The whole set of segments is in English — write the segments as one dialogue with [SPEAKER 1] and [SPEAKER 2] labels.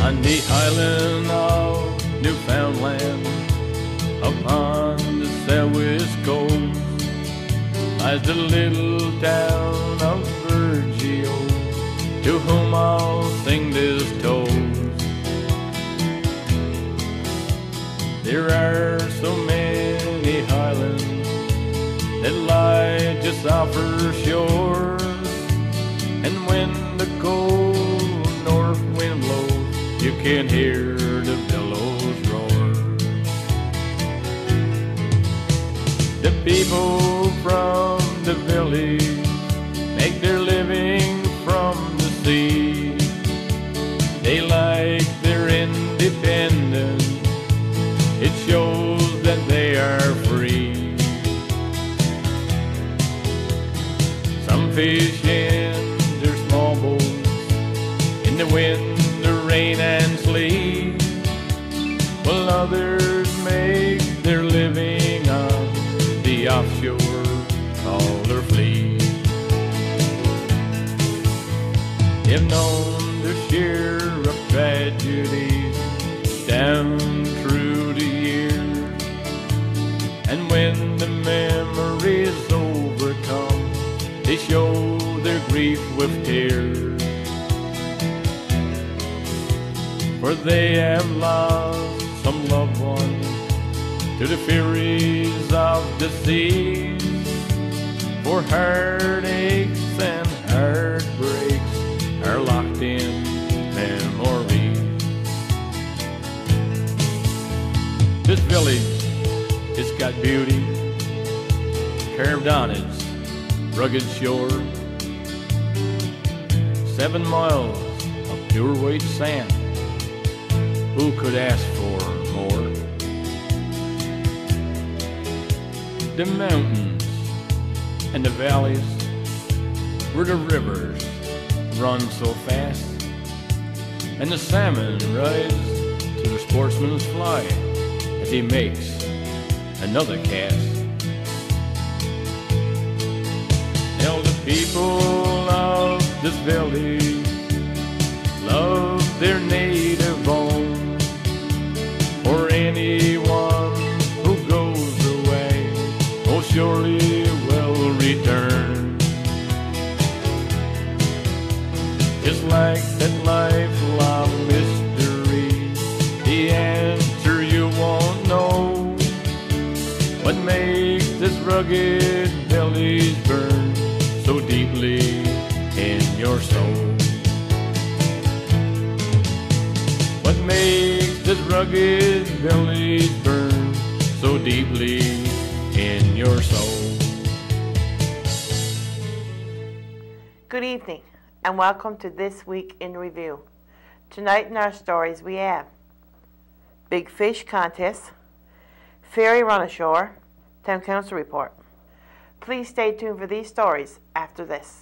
[SPEAKER 1] On the island of Newfoundland, upon the southwest coast, lies the little town of Virgil, to whom I'll sing this toast. There are so many highlands that lie just off her shore, and when the cold north wind blows, you can hear the billows roar. The people from the village make their living from the sea. They like their independence, it shows that they are free. Some fish in their small boats in the wind, the rain and sleet, while others make their living on the offshore trawler fleet. They've known their share of tragedies down through the years, and when the memories overcome, they show their grief with tears. For they have lost some loved ones to the furies of the seas, for heartaches and heartbreaks are locked in memories. This village has got beauty carved on its rugged shore. 7 miles of pure white sand, who could ask for more? The mountains and the valleys where the rivers run so fast, and the salmon rise to the sportsman's fly as he makes another cast. Now the people of this village love their native home, for anyone who goes away most surely will return. Just like that lifelong mystery, the answer you won't know. What makes this rugged village burn so deeply in your soul? What makes this rugged village burn so deeply in your soul?
[SPEAKER 2] Good evening, and welcome to This Week in Review. Tonight in our stories we have Big Fish Contest, Ferry Run Ashore, Town Council Report. Please stay tuned for these stories after this.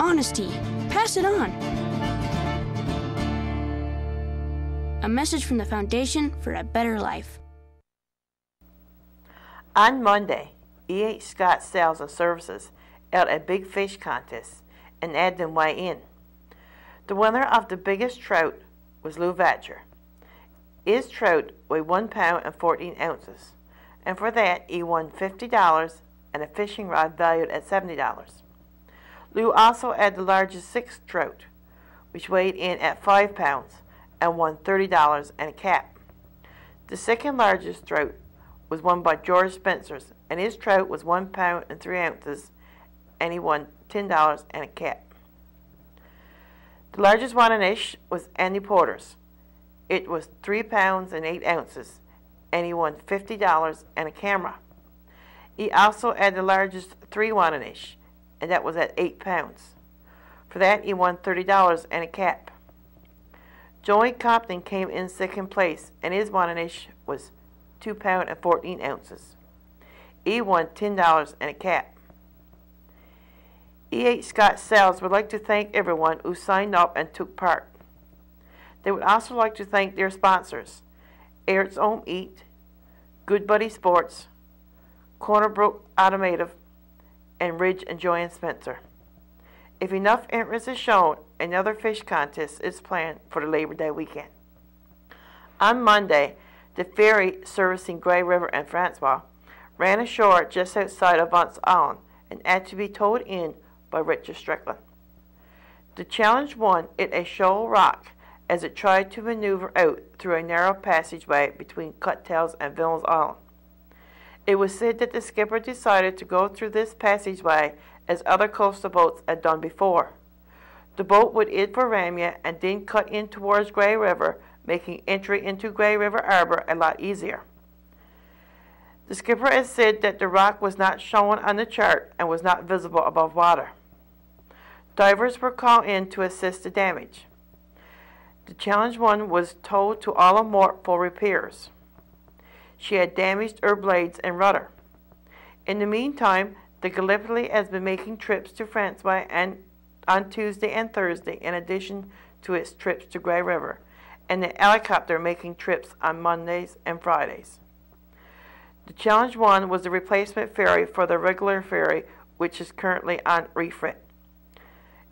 [SPEAKER 3] Honesty. Pass it on. A message from the Foundation for a Better Life.
[SPEAKER 2] On Monday, E.H. Scott Sales and Services held a big fish contest in Adden Way Inn. The winner of the biggest trout was Lou Vatcher. His trout weighed 1 pound and 14 ounces, and for that he won $50 and a fishing rod valued at $70. Lou also had the largest sixth trout, which weighed in at 5 pounds and won $30 and a cap. The second largest trout was won by George Spencer, and his trout was 1 pound and 3 ounces, and he won $10 and a cap. The largest one-ish was Andy Porter's. It was 3 pounds and 8 ounces, and he won $50 and a camera. He also had the largest 3 one-ish, and that was at 8 pounds. For that, he won $30 and a cap. Joey Compton came in second place, and his one-ish was 2 pounds and 14 ounces. He won $10 and a cap. E.H. Scott Sales would like to thank everyone who signed up and took part. They would also like to thank their sponsors, Eric's Home Eat, Good Buddy Sports, Corner Brook Automotive, and Ridge and Joy and Spencer. If enough interest is shown, another fish contest is planned for the Labor Day weekend. On Monday, the ferry servicing Grey River and Francois ran ashore just outside of Vance Island and had to be towed in by Richard Strickland. The challenge won at a shoal rock as it tried to maneuver out through a narrow passageway between Cuttails and Villains Island. It was said that the skipper decided to go through this passageway as other coastal boats had done before. The boat would head for Ramia and then cut in towards Grey River, making entry into Grey River Harbor a lot easier. The skipper has said that the rock was not shown on the chart and was not visible above water. Divers were called in to assist the damage. The challenge one was towed to Isla Morte for repairs. She had damaged her blades and rudder. In the meantime, the Gallipoli has been making trips to Francois and on Tuesday and Thursday in addition to its trips to Grey River, and the helicopter making trips on Mondays and Fridays. The challenge one was the replacement ferry for the regular ferry, which is currently on refit.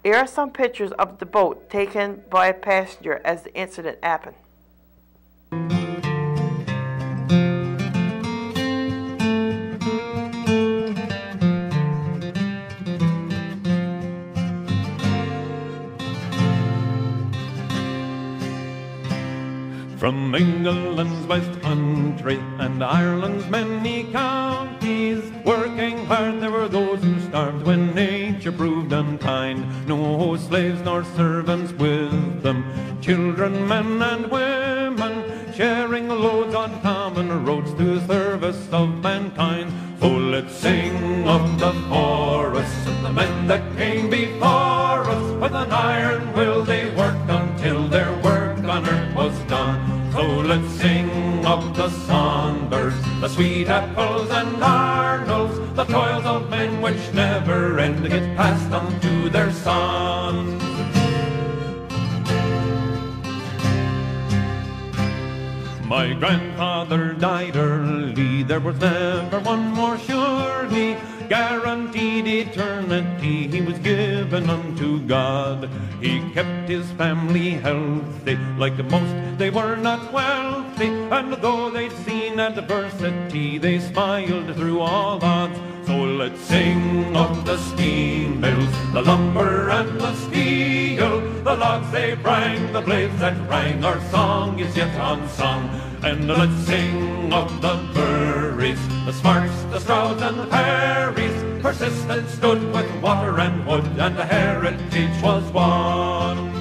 [SPEAKER 2] Here are some pictures of the boat taken by a passenger as the incident happened.
[SPEAKER 1] From England's West Country and Ireland's many counties, working hard there were those who starved when nature proved unkind. No slaves nor servants with them, children, men and women, sharing loads on common roads to service of mankind. So let's sing of the forests and the men that came before us. With an iron will they worked until their work on earth was done. So let's sing of the songbirds, the sweet apples and arnolds, the toils of men which never end, get passed on to their sons. My grandfather died early, there was never one more surely guaranteed eternity he was given unto God. He kept his family healthy, like most they were not wealthy, and though they'd seen adversity, they smiled through all odds. So let's sing of the steam mills, the lumber and the steel, the logs they brang, the blades that rang, our song is yet unsung. And let's sing of the Burries, the Smarts, the Strouds and the Perrys, persistent stood with water and wood, and the heritage was won.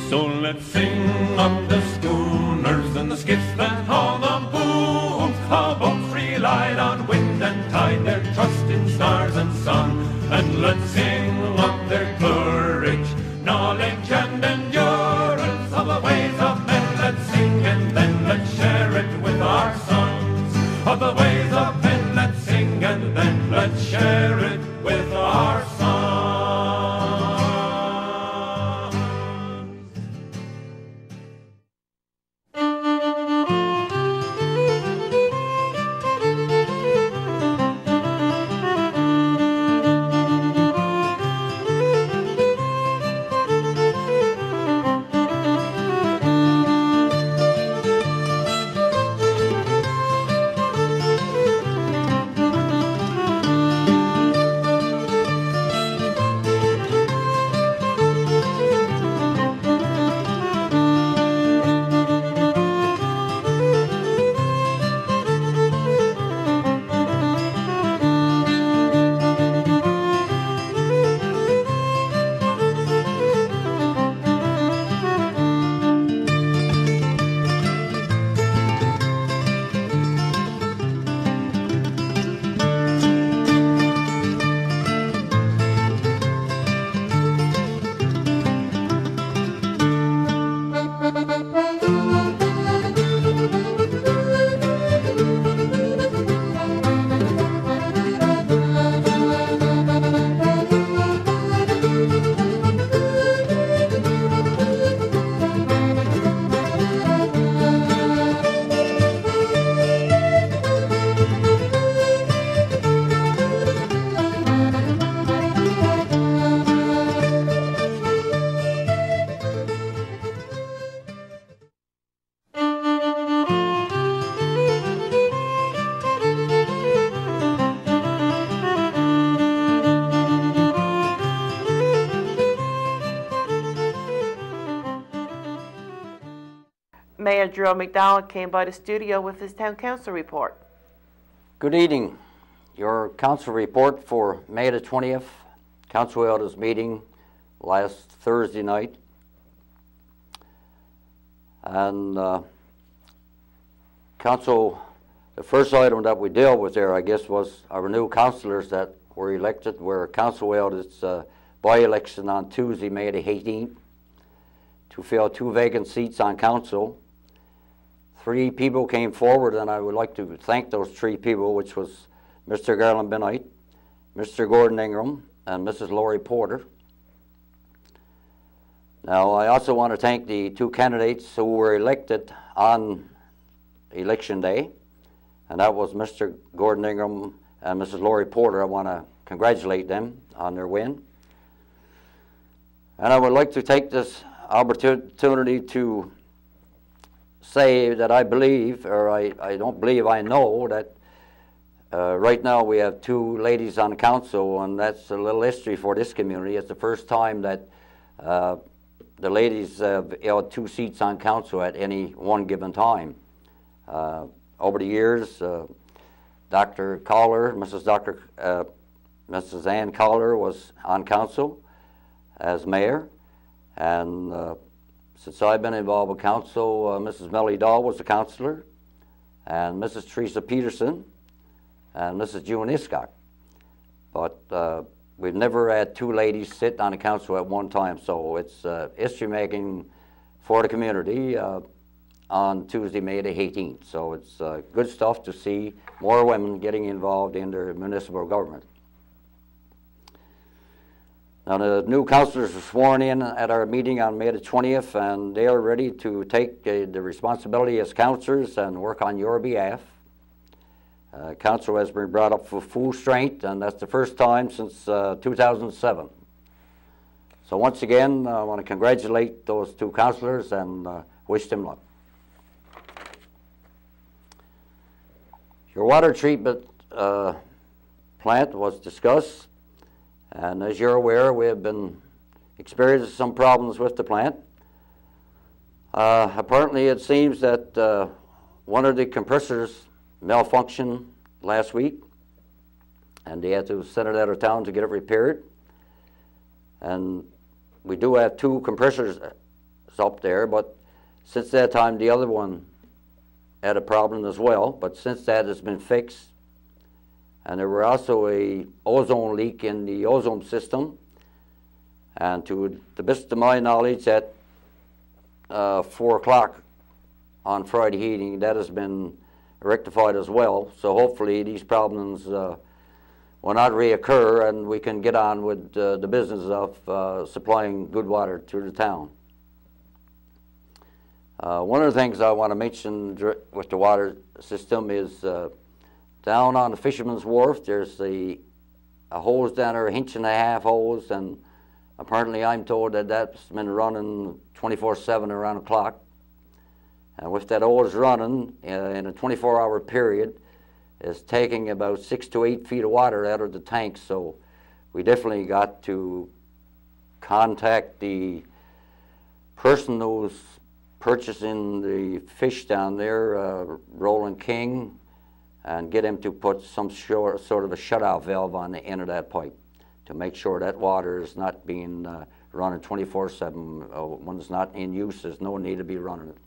[SPEAKER 1] So let's sing of the schooners and the skiffs and all the booms. How boats relied on wind and tide, their trust in stars and sun. And let's sing of their courage, knowledge and endurance, of the ways of men. Let's sing and then let's share it with our sons. Of the ways of men, let's sing and then let's share it with our sons.
[SPEAKER 2] Mayor Drew McDonald came by the studio with his town council report.
[SPEAKER 4] Good evening. Your council report for May the 20th. Council held its meeting last Thursday night. And council, the first item that we dealt with there, I guess, was our new councillors that were elected, where council held its by-election on Tuesday, May the 18th, to fill 2 vacant seats on council. 3 people came forward, and I would like to thank those 3 people, which was Mr. Garland Benight, Mr. Gordon Ingram, and Mrs. Laurie Porter. Now, I also want to thank the 2 candidates who were elected on election day, and that was Mr. Gordon Ingram and Mrs. Laurie Porter. I want to congratulate them on their win. And I would like to take this opportunity to say that I believe, or I don't believe, I know that right now we have 2 ladies on council, and that's a little history for this community. It's the first time that the ladies have held 2 seats on council at any one given time. Over the years, Dr. Collar, Mrs. Ann Collar was on council as mayor, and since I've been involved with council, Mrs. Melly Dahl was a councillor, and Mrs. Teresa Peterson, and Mrs. June Iscock. But we've never had 2 ladies sit on the council at one time, so it's history making for the community on Tuesday, May the 18th. So it's good stuff to see more women getting involved in their municipal government. Now, the new councillors were sworn in at our meeting on May the 20th, and they are ready to take the responsibility as councillors and work on your behalf. Council has been brought up for full strength, and that's the first time since 2007. So once again, I want to congratulate those 2 councillors and wish them luck. Your water treatment plant was discussed. And as you're aware, we have been experiencing some problems with the plant. Apparently, it seems that one of the compressors malfunctioned last week, and they had to send it out of town to get it repaired. And we do have 2 compressors up there, but since that time, the other one had a problem as well. But since that has been fixed, and there were also a ozone leak in the ozone system. And to the best of my knowledge, at 4 o'clock on Friday evening, that has been rectified as well. So hopefully these problems will not reoccur, and we can get on with the business of supplying good water to the town. One of the things I want to mention with the water system is down on the Fisherman's Wharf, there's a hose down there, 1.5-inch hose, and apparently I'm told that that's been running 24/7 around the clock. And with that hose running in a 24-hour period, it's taking about 6 to 8 feet of water out of the tank. So we definitely got to contact the person who's purchasing the fish down there, Roland King, and get him to put some sort of a shutoff valve on the end of that pipe to make sure that water is not being running 24/7. When it's not in use, there's no need to be running it.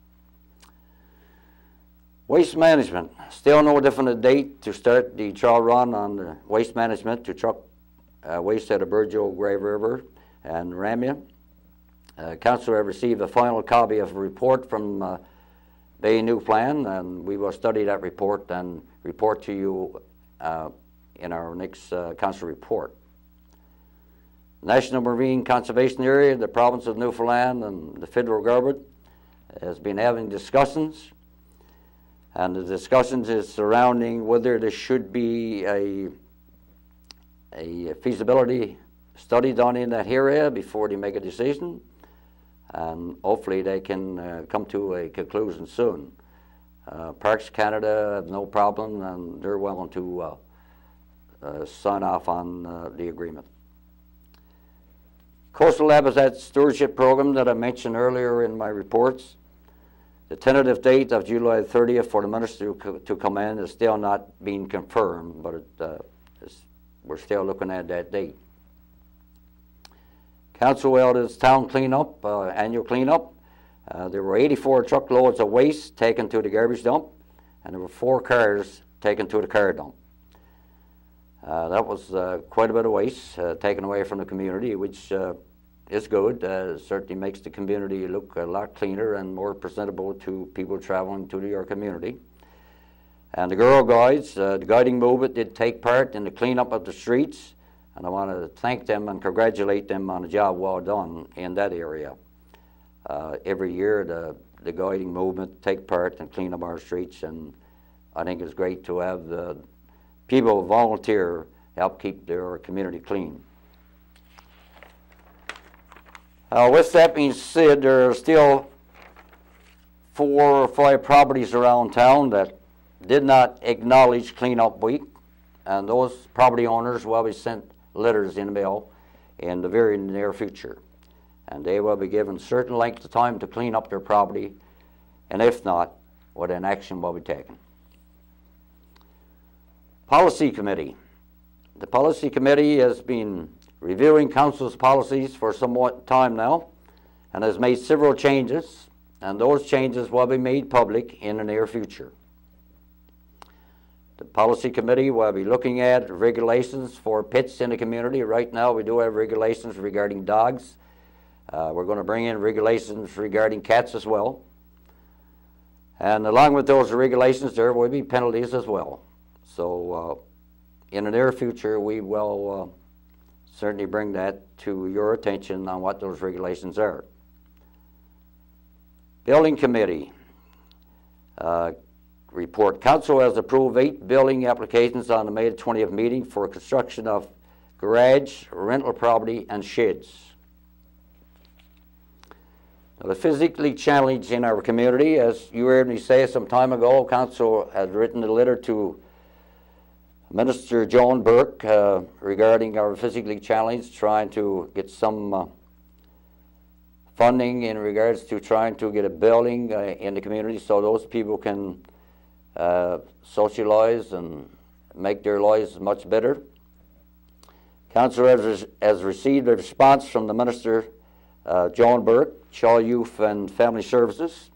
[SPEAKER 4] Waste management, still no definite date to start the trial run on the waste management to truck waste out of Burgeo, Grave River, and Ramia. Council have received a final copy of a report from Bay New Plan, and we will study that report and report to you in our next council report. National Marine Conservation Area, the province of Newfoundland and the federal government has been having discussions, and the discussions is surrounding whether there should be a feasibility study done in that area before they make a decision, and hopefully they can come to a conclusion soon. Parks Canada have no problem, and they're willing to sign off on the agreement. Coastal Habitat Stewardship Program that I mentioned earlier in my reports The tentative date of July 30th for the minister to come in is still not being confirmed, but we're still looking at that date. Council held its town cleanup, annual cleanup. There were 84 truckloads of waste taken to the garbage dump, and there were 4 cars taken to the car dump. That was quite a bit of waste taken away from the community, which is good. Certainly makes the community look a lot cleaner and more presentable to people traveling to your community. And the Girl Guides, the guiding movement, did take part in the cleanup of the streets, and I want to thank them and congratulate them on a job well done in that area. Every year the guiding movement take part and clean up our streets, and I think it's great to have the people volunteer help keep their community clean. With that being said, there are still 4 or 5 properties around town that did not acknowledge cleanup week, and those property owners will be sent letters in the mail in the very near future, and they will be given certain length of time to clean up their property, and if not, well, then action will be taken. Policy Committee. The Policy Committee has been reviewing Council's policies for somewhat time now and has made several changes, and those changes will be made public in the near future. The Policy Committee will be looking at regulations for pets in the community. Right now we do have regulations regarding dogs. We're going to bring in regulations regarding cats as well. And along with those regulations there will be penalties as well. So in the near future we will certainly bring that to your attention on what those regulations are. Building Committee report. Council has approved 8 building applications on the May 20th meeting for construction of garage, rental property, and sheds. Now, the physically challenged in our community, as you heard me say some time ago, Council had written a letter to Minister Joan Burke regarding our physically challenged, trying to get some funding in regards to trying to get a building in the community so those people can socialize and make their lives much better. Council has received a response from the Minister Joan Burke, Child, Youth and Family Services.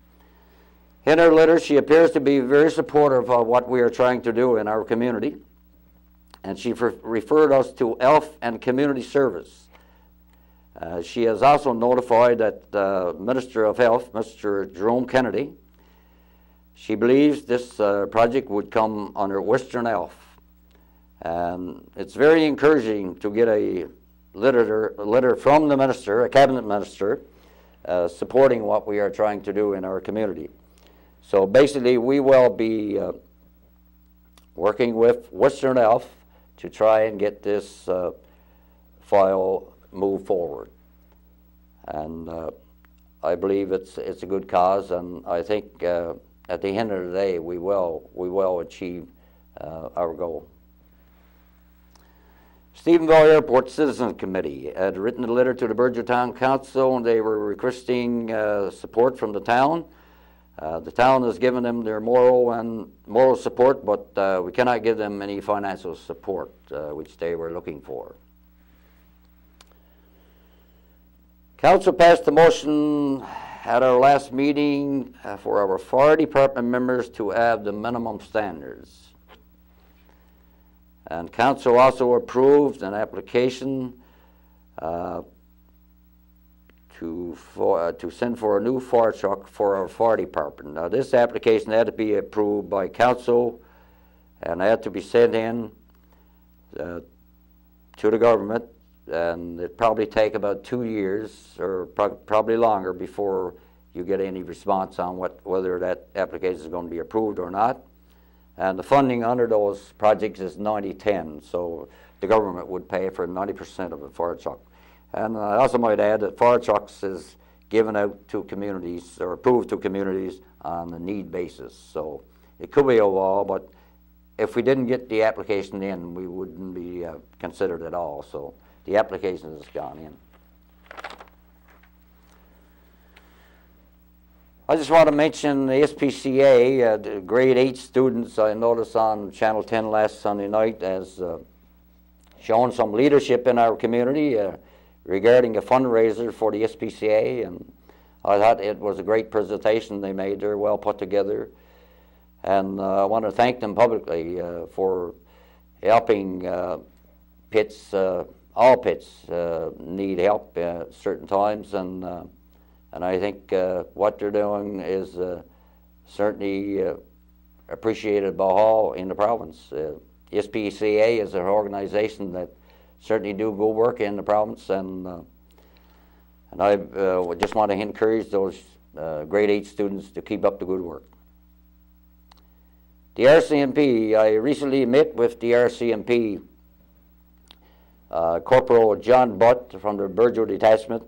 [SPEAKER 4] In her letter, she appears to be very supportive of what we are trying to do in our community, and she referred us to ELF and Community Service. She has also notified that the Minister of Health, Mr. Jerome Kennedy, she believes this project would come under Western ELF. And it's very encouraging to get a letter from the minister, a cabinet minister, supporting what we are trying to do in our community. So basically we will be working with Western ELF to try and get this file moved forward. And I believe it's a good cause, and I think at the end of the day we will achieve our goal. Stephenville Airport Citizens Committee had written a letter to the Burgetown Council, and they were requesting support from the town. The town has given them their moral support, but we cannot give them any financial support, which they were looking for. Council passed a motion at our last meeting for our fire department members to have the minimum standards. And Council also approved an application to send for a new fire truck for our fire department. Now, this application had to be approved by Council and had to be sent in to the government, and it probably take about 2 years or probably longer before you get any response on whether that application is going to be approved or not. And the funding under those projects is 90-10, so the government would pay for 90% of a fire truck. And I also might add that fire trucks is given out to communities or approved to communities on a need basis. So it could be a while, but if we didn't get the application in, we wouldn't be considered at all. So the application has gone in. I just want to mention the SPCA, the grade 8 students I noticed on Channel 10 last Sunday night as showing some leadership in our community regarding a fundraiser for the SPCA, and I thought it was a great presentation they made. They're well put together, and I want to thank them publicly for helping pits. All pits need help at certain times, and I think what they're doing is certainly appreciated by all in the province. SPCA is an organization that certainly do good work in the province, and I just want to encourage those grade 8 students to keep up the good work. The RCMP, I recently met with the RCMP Corporal John Butt from the Burgeo Detachment,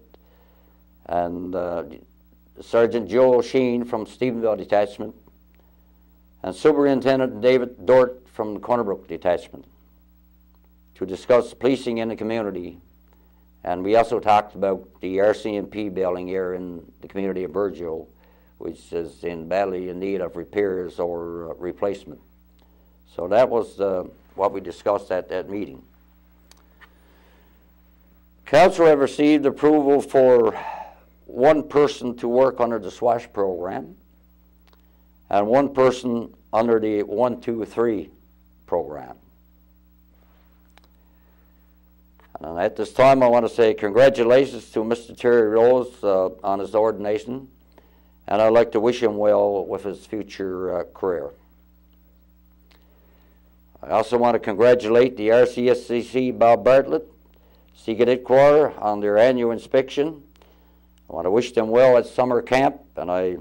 [SPEAKER 4] and Sergeant Joe Sheen from Stephenville Detachment, and Superintendent David Dort from the Corner Brook Detachment to discuss policing in the community. And we also talked about the RCMP building here in the community of Burgeo, which is badly in need of repairs or replacement. So that was what we discussed at that meeting. Council have received approval for one person to work under the SWASH program and one person under the 1-2-3 program. And at this time, I want to say congratulations to Mr. Terry Rose on his ordination, and I'd like to wish him well with his future career. I also want to congratulate the RCSCC Bob Bartlett, Sea Cadet Corps on their annual inspection. I want to wish them well at summer camp, and I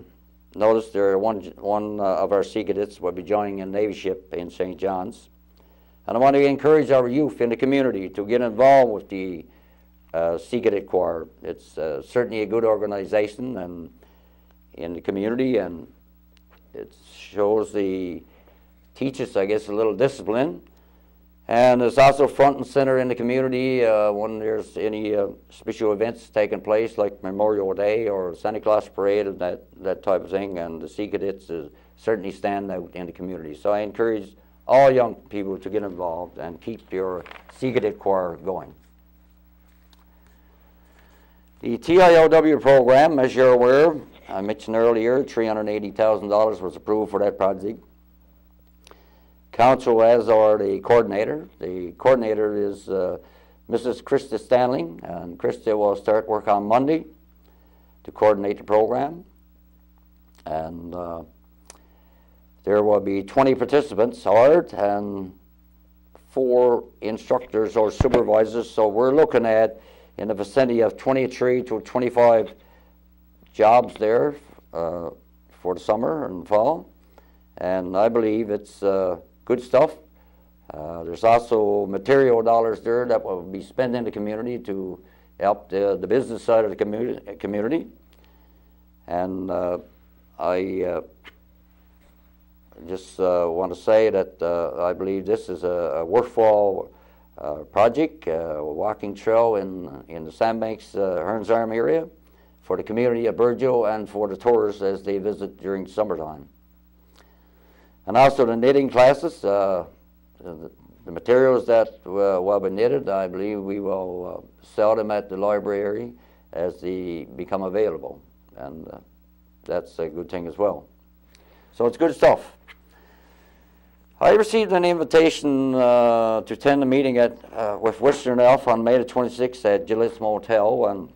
[SPEAKER 4] noticed there one of our Sea Cadets will be joining a Navy ship in St. John's. And I want to encourage our youth in the community to get involved with the Sea Cadet Corps. It's certainly a good organization and in the community, and it teaches, I guess, a little discipline. And it's also front and center in the community when there's any special events taking place, like Memorial Day or Santa Claus Parade and that type of thing. And the Sea Cadets certainly stand out in the community. So I encourage all young people to get involved and keep your Sea Cadet Corps going. The TIOW program, as you're aware, I mentioned earlier, $380,000 was approved for that project. Council as are the coordinator. The coordinator is Mrs. Krista Stanley, and Krista will start work on Monday to coordinate the program. And there will be 20 participants hired and 4 instructors or supervisors. So we're looking at in the vicinity of 23 to 25 jobs there for the summer and fall. And I believe it's good stuff. There's also material dollars there that will be spent in the community to help the business side of the community. And I just want to say that I believe this is a worthwhile project, a walking trail in the Sandbanks, Hearns Arm area for the community of Burgeo and for the tourists as they visit during summertime. And also the knitting classes, the materials that will be knitted, I believe we will sell them at the library as they become available. And that's a good thing as well. So it's good stuff. I received an invitation to attend a meeting with Western Elf on May the 26th at Gillette's Motel, and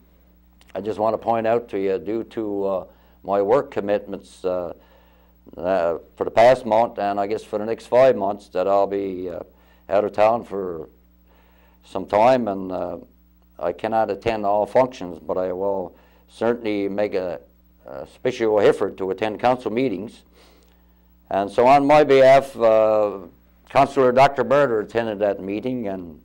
[SPEAKER 4] I just want to point out to you, due to my work commitments for the past month, and I guess for the next 5 months, that I'll be out of town for some time, and I cannot attend all functions, but I will certainly make a special effort to attend council meetings. And so on my behalf, Councillor Dr. Berger attended that meeting, and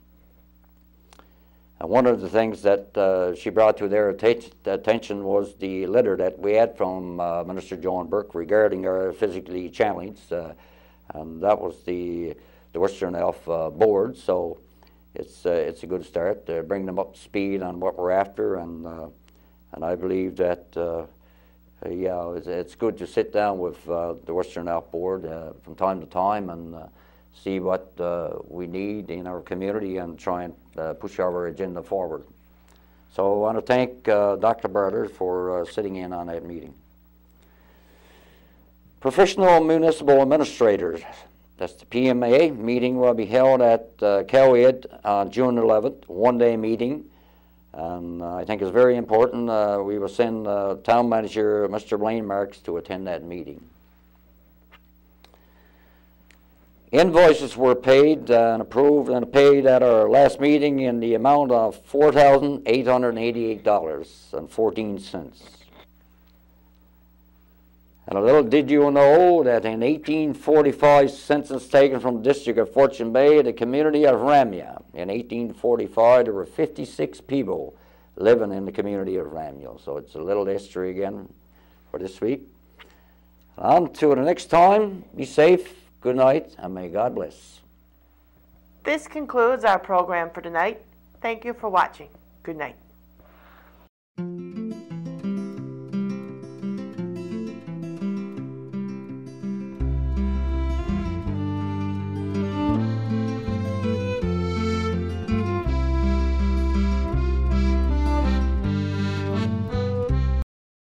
[SPEAKER 4] one of the things that she brought to their attention was the letter that we had from Minister Joan Burke regarding our physically challenged, and that was the Western Elf board. So it's a good start to bring them up to speed on what we're after, and I believe that Yeah, it's good to sit down with the Western Out Board from time to time and see what we need in our community and try and push our agenda forward. So I want to thank Dr. Barter for sitting in on that meeting. Professional Municipal Administrators, that's the PMA meeting, will be held at Cowhead on June 11th, one-day meeting. And I think it's very important. We will send Town Manager Mr. Blaine Marks to attend that meeting. Invoices were paid and approved and paid at our last meeting in the amount of $4,888.14. And a little did you know that in 1845, census taken from the district of Fortune Bay, the community of Ramya. In 1845, there were 56 people living in the community of Ramya. So it's a little history again for this week. On to the next time. Be safe. Good night, and may God bless.
[SPEAKER 2] This concludes our program for tonight. Thank you for watching. Good night.